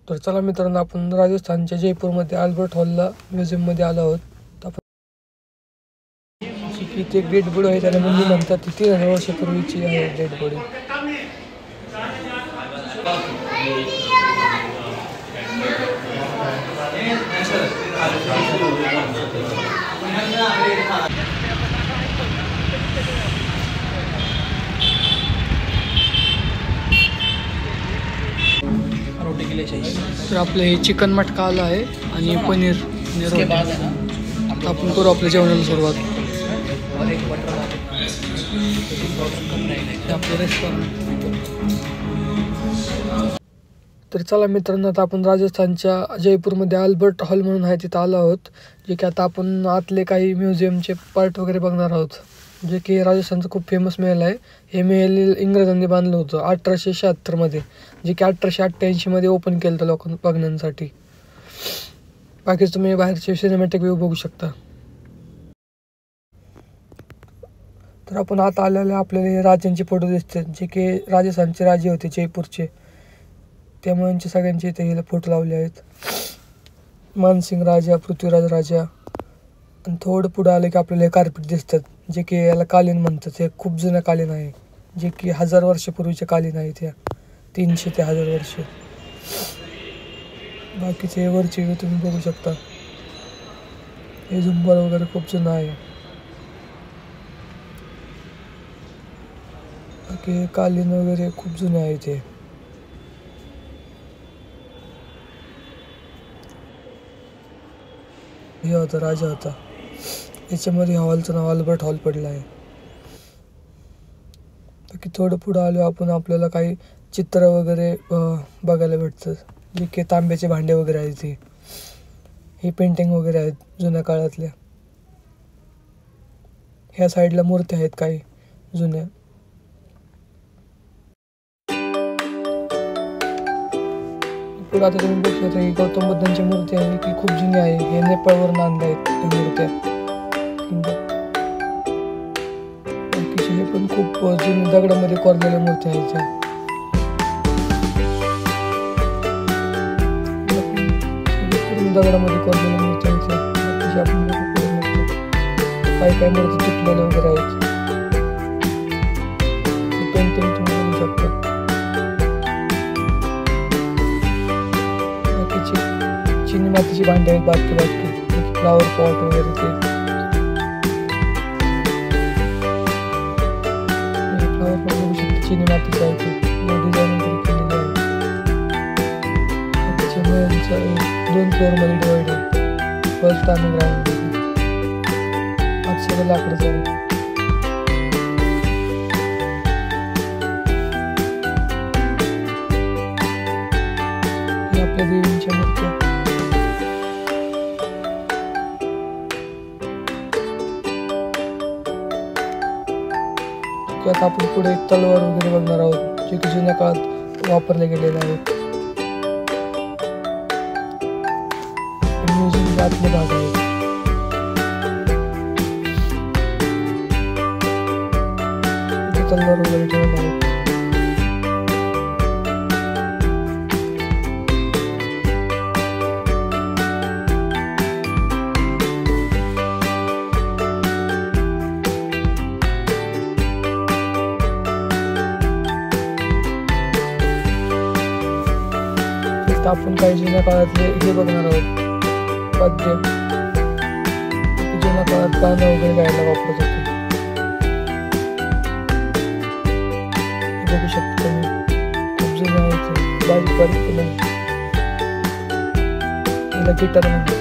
तर चला मित्रांनो, आपण राजस्थानच्या जयपूरमध्ये अल्बर्ट हॉलला म्युझियममध्ये आलो आहोत. इथे एक डेड बॉडी आहे, त्याला म्हणजे म्हणतात ती 3000 वर्षापूर्वीची आहे डेड बॉडी. तर आपलं हे चिकन मटका आलं आहे आणि पनीर आपण करू आपल्या जेवणाला सुरुवात. आपलं रेस्टॉरंट. तर चला मित्रांनो, आता आपण राजस्थानच्या जयपूरमध्ये अल्बर्ट हॉल म्हणून आहे तिथं आलो आहोत, जे की आता आपण आतले काही म्युझियमचे पार्ट वगैरे बघणार आहोत. जे की राजस्थानचं खूप फेमस महल आहे. हे महल इंग्रजांनी बांधलं होतं 1876मध्ये, जे की 1888मध्ये ओपन केलं होतं लोकांना बघण्यासाठी. बाकी तुम्ही बाहेरचे सिनेमॅटिक व्ह्यू बघू शकता. तर आपण आता आलेले आपल्याला राजांचे फोटो दिसतात, जे की राजस्थानचे राजे होते जयपूरचे, त्यामुळे यांचे सगळ्यांचे इथे फोटो लावले आहेत. मानसिंग राजा, पृथ्वीराज राजा. आणि थोडं पुढं आलं की आपल्याला कार्पेट दिसतात, जे की याला कालीन म्हणतात. हे खूप जुनं कालीन आहे, जे की 1000 वर्षापूर्वीचे कालीन आहे. त्या 300 ते 1000 वर्ष. बाकीचे वरचे तुम्ही बघू शकता. हे झुंबर वगैरे खूप जुनं आहे. बाकी कालीन वगैरे खूप जुने आहे ते. हे होता राजा होता. याच्यामध्ये हॉलचं नाव अल्बर्ट हॉल पडलं आहे. बाकी थोडं पुढं आलो आपण, आपल्याला काही चित्र वगैरे बघायला भेटतं, जे की तांब्याचे भांडे वगैरे आहेत. ते हे पेंटिंग वगैरे आहेत जुन्या काळातल्या. ह्या साईडला मूर्त्या आहेत काही जुन्या. पुढे आता तुम्ही बघू शकता ही गौतम बुद्धांची मूर्ती आहे, की खूप जुनी आहे. हे नेपाळवरून आणल्या आहेत ही मूर्त्या. बाकीचे हे पण खूप जुनी दगडामध्ये कोरलेल्या मूर्ती आहेत. दगडामध्ये कोरलेल्या मूर्ती आहेत. बाकीचे आपण काही काही मूर्ती तुटलेल्या वगैरे आहेत. पेंटिंग तुम्ही बघू शकता. चिनी मातीची भांडी आहेत बारकी बारकी, फ्लॉवर पॉट वगैरे. ते फ्लॉवर पॉट बघू शकता, चिनी मातीचे आहे. ते डिझाईन वगैरे केलेली आहे. त्याच्यामुळे 2 फ्लोअरमध्ये डिवाइड आहे, फर्स्ट आणि ग्राउंड. आज सगळं लाकडाचं आहे. आपल्या देवींच्या मूर्त्या. आता आपण पुढे एक तलवार वगैरे बघणार आहोत, जे की जुन्या काळात वापरले गेलेले आहेत. म्युझियमचे आतले भाग आहेत. तलवार वगैरे ठेवले आहेत. आपण काही जुन्या काळातले हे बघणार आहोत, पद्य. जुन्या काळात गाणं वगैरे गायला वापरत होते. बघू शकता तुम्ही, खूप जुनं आहे. बारीक बारीक फुलं. याला गिटार म्हणतात.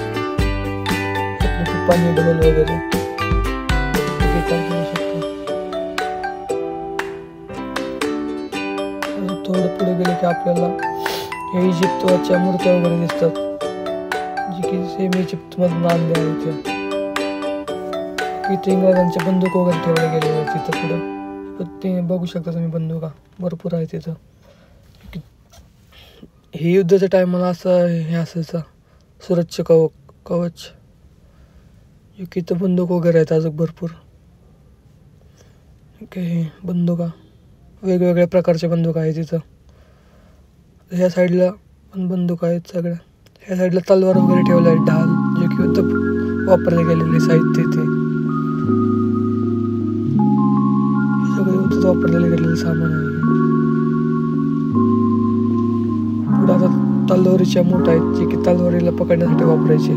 आपले पाणी ढोल वगैरे गिटार बघू शकतो. थोडं पुढे गेले की आपल्याला हे इजिप्तच्या मूर्त्या वगैरे दिसतात, जे की सेम इजिप्तमधून आणल्या आहेत. इथे इंग्रजांच्या बंदूक वगैरे ठेवले गेले आहेत तिथं पुढं. ते बघू शकता तुम्ही, बंदुका भरपूर आहे तिथं. हे युद्धाच्या टायमाला असं हे असायचं सुरक्षा कवच. इथं बंदूक वगैरे आहेत अजून भरपूर. हे बंदुका वेगवेगळ्या प्रकारच्या बंदुका आहेत तिथं. ह्या साईडला पण बंदूक आहेत सगळ्या. ह्या साईडला तलवार वगैरे ठेवल्या आहेत, ढाल, जे की युद्ध वापरले गेलेले साहित्य इथे. सगळे युद्धात वापरलेले गेलेले सामान आहे. पुढे आता तलवारीच्या मूठ आहेत, जे की तलवारीला पकडण्यासाठी वापरायचे.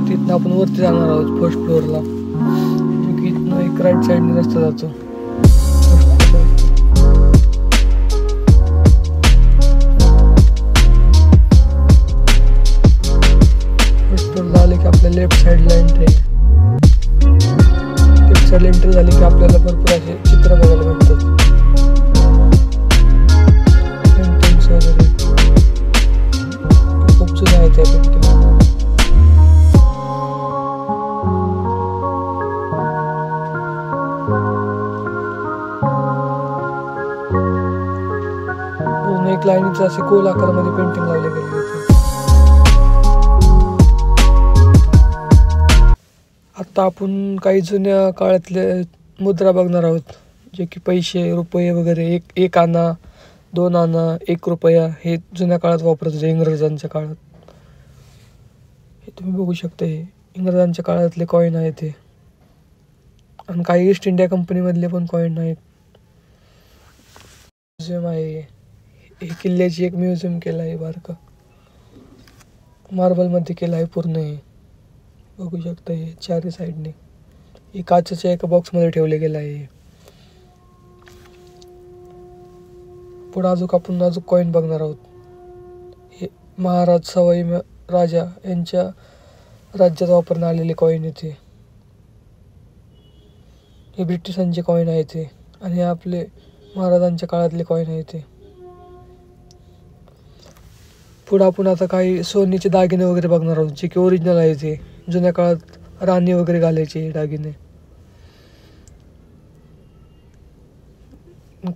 तिथनं आपण वरती जाणार आहोत फर्स्ट फ्लोअरला, जो की इथनं एक राईट साईडने रस्ता जातो. आपल्या लेफ्ट साईडला एंट्री, लेफ्ट साईडला एंट्री झाली की आपल्याला भरपूर असे चित्र बघायला भेटतात. पेंटिंग्स वगैरे खूप जुन्या आहेत त्या पेंटिंग. पूर्ण एक लाईनीचं असे गोल आकारामध्ये पेंटिंग लावले गेले होते. आता आपण काही जुन्या काळातले मुद्रा बघणार आहोत, जे की पैसे, रुपये वगैरे, एक आना, 2 आना, 1 रुपया हे जुन्या काळात वापरत होते, इंग्रजांच्या काळात. हे तुम्ही बघू शकता, हे इंग्रजांच्या काळातले कॉईन आहेत हे. आणि काही ईस्ट इंडिया कंपनीमधले पण कॉईन आहेत. म्युझियम आहे हे, किल्ल्याची एक म्युझियम केलं आहे बारकं, मार्बलमध्ये केलं आहे पूर्ण. हे बघू शकता, हे चारी साईडने हे काचेच्या एका बॉक्समध्ये ठेवले गेलं आहे. पुढे आपण अजून कॉईन बघणार आहोत. हे महाराज सवाई राजा यांच्या राज्यात वापरण्यात आलेले कॉईन येते. हे ब्रिटिशांचे कॉईन आहेत ते, आणि हे आपले महाराजांच्या काळातले कॉईन आहेत ते. पुढे आपण आता काही सोन्याचे दागिने वगैरे बघणार आहोत, जे की ओरिजिनल आहे ते. जुन्या काळात राणी वगैरे घालायचे दागिने.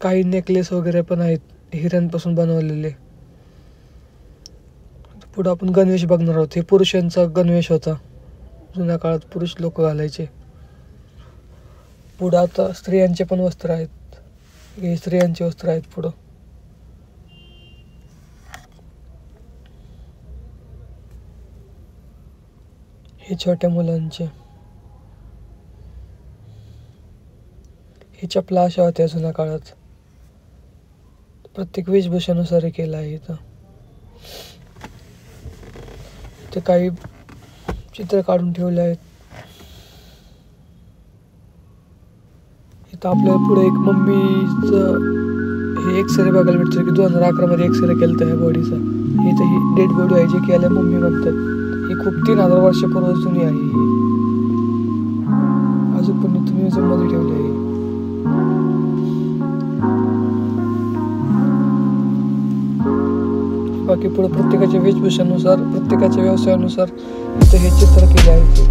काही नेकलेस वगैरे पण आहेत हिऱ्यांपासून बनवलेले. पुढे आपण गणवेश बघणार आहोत. हे पुरुषांचा गणवेश होता, जुन्या काळात पुरुष लोक घालायचे. पुढे आता स्त्रियांचे पण वस्त्र आहेत. हे स्त्रियांचे वस्त्र आहेत. पुढं हे छोट्या मुलांचे. हे चपला अशा होत्या जुन्या काळात. प्रत्येक वेशभूषेनुसार केलं आहे इथं. ते काही चित्र काढून ठेवले आहेत. इथं आपल्या पुढे एक मम्मीचं हे एक्सरे बघायला भेटतं, की 2011 मध्ये एक्सरे केलं होतं ह्या बॉडीचा. इथं ही डेड बॉडी आहे, जी की याला मम्मी म्हणतात. ही खूप 3000 वर्षापूर्वी जुनी आहे. ही अजून पण इथं म्युझियम मध्ये ठेवली आहे. बाकी पुढे प्रत्येकाच्या वेशभूषेनुसार, प्रत्येकाच्या व्यवसायानुसार इथं हे चित्र केले आहे.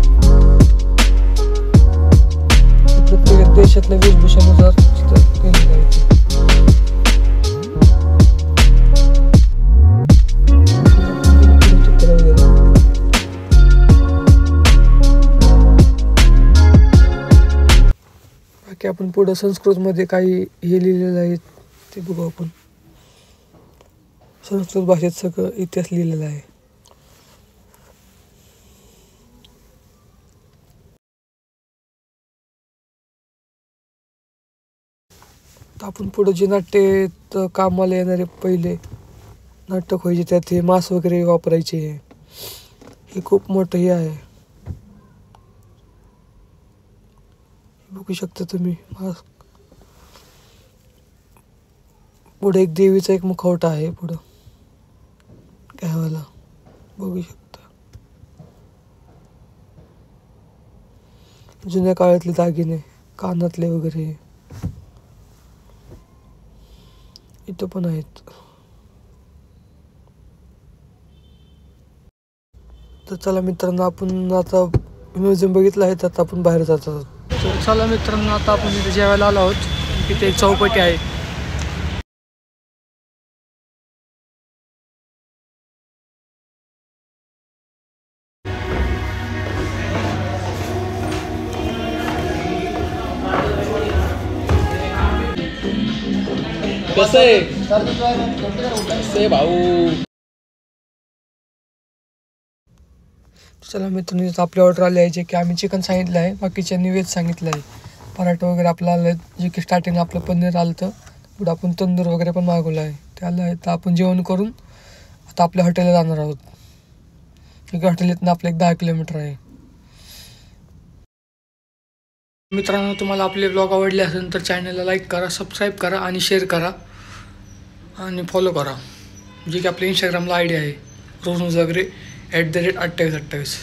प्रत्येक देशातल्या वेशभूषेनुसार चित्र केलेलं आहे. बाकी आपण पुढे संस्कृतमध्ये काही हे लिहिलेलं आहे ते बघू आपण. संस्कृत भाषेत सगळं इतिहास लिहिलेला आहे. आपण पुढे जे नाट्यात कामाला येणारे पहिले नाटक व्हायचे, त्यात हे मांस वगैरे वापरायचे. हे खूप मोठं हे आहे, बघू शकता तुम्ही. पुढे एक देवीचा एक मुखवटा आहे पुढं घ्यावाला, बघू शकता. जुन्या काळातले दागिने, कानातले वगैरे इथं पण आहेत. तर चला मित्रांनो, आपण आता म्युझियम बघितलं आहे, तर आपण बाहेर जात आहोत. तर चला मित्रांनो, आता आपण इथे जेवायला आलो आहोत. तिथे एक चौपाटी आहे. कसं आहे भाऊ. चला मित्रांनो, आपली ऑर्डर आली आहे जे की आम्ही चिकन सांगितलं आहे, बाकीच्यांनी व्हेज सांगितलं आहे. पराठा वगैरे आपलं आलं जे की स्टार्टिंग आपलं पनीर आलं तर पुढं आपण तंदूर वगैरे पण मागवलं आहे ते आलं आहे. तर आपण जेवण करून आता आपल्या हॉटेलला जाणार आहोत. एक हॉटेल इथनं आपलं 10 किलोमीटर आहे. मित्रांनो, तुम्हाला आपले ब्लॉग आवडले असेल तर चॅनलला लाईक करा, सबस्क्राईब करा आणि शेअर करा आणि फॉलो करा. जे की आपल्या इंस्टाग्रामला आय डी आहे रोजनुजागरे @2828.